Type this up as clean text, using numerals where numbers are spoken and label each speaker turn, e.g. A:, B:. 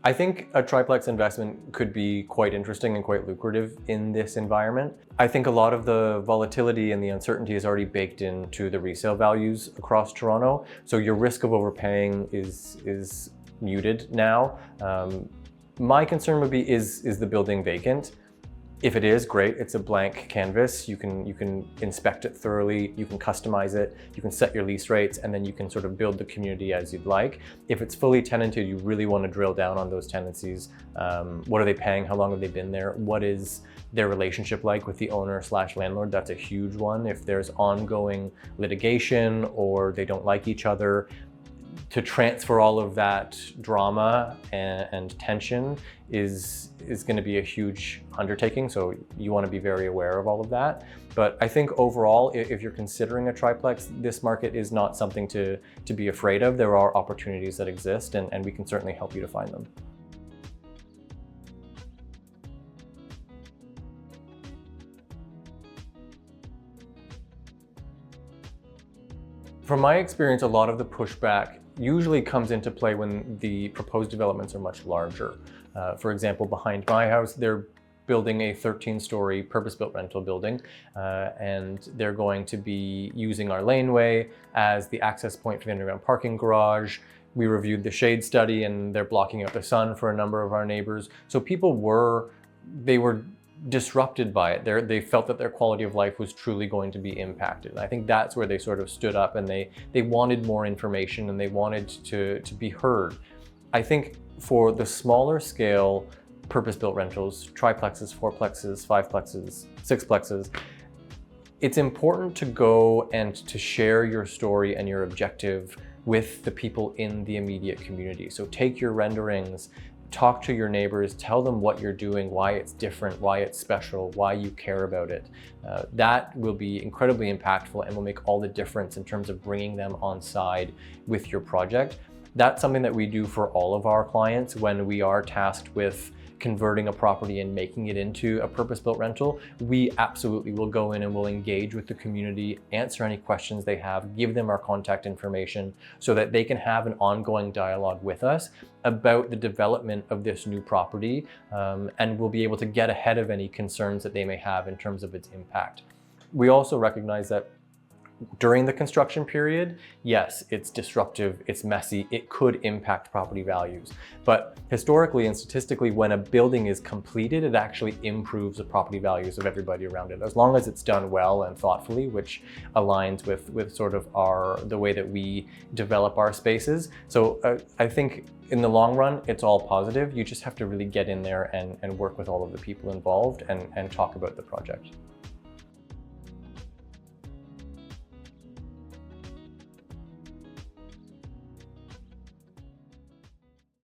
A: I think a triplex investment could be quite interesting and quite lucrative in this environment. I think a lot of the volatility and the uncertainty is already baked into the resale values across Toronto. So your risk of overpaying is muted now. My concern would be, is the building vacant? If it is, great, it's a blank canvas. You can inspect it thoroughly, you can customize it, you can set your lease rates, and then you can sort of build the community as you'd like. If it's fully tenanted, you really want to drill down on those tenancies. What are they paying? How long have they been there? What is their relationship like with the owner slash landlord? That's a huge one. If there's ongoing litigation or they don't like each other, to transfer all of that drama and tension is going to be a huge undertaking. So you want to be very aware of all of that. But I think overall, if you're considering a triplex, this market is not something to be afraid of. There are opportunities that exist, and we can certainly help you to find them. From my experience, a lot of the pushback usually comes into play when the proposed developments are much larger. For example, behind my house, they're building a 13-story purpose-built rental building, and they're going to be using our laneway as the access point for the underground parking garage. We reviewed the shade study, and they're blocking out the sun for a number of our neighbors. So people were disrupted by it. They felt that their quality of life was truly going to be impacted. And I think that's where they sort of stood up, and they wanted more information, and they wanted to be heard. I think for the smaller scale purpose-built rentals, triplexes, fourplexes, fiveplexes, sixplexes, it's important to go and to share your story and your objective with the people in the immediate community. So take your renderings, talk to your neighbors, tell them what you're doing, why it's different, why it's special, why you care about it. That will be incredibly impactful and will make all the difference in terms of bringing them on side with your project. That's something that we do for all of our clients when we are tasked with converting a property and making it into a purpose-built rental. We absolutely will go in and we'll engage with the community, answer any questions they have, give them our contact information so that they can have an ongoing dialogue with us about the development of this new property, and we'll be able to get ahead of any concerns that they may have in terms of its impact. We also recognize that during the construction period, yes, it's disruptive, it's messy, it could impact property values. But historically and statistically, when a building is completed, it actually improves the property values of everybody around it, as long as it's done well and thoughtfully, which aligns with sort of the way that we develop our spaces. So I think in the long run, it's all positive. You just have to really get in there and work with all of the people involved and talk about the project.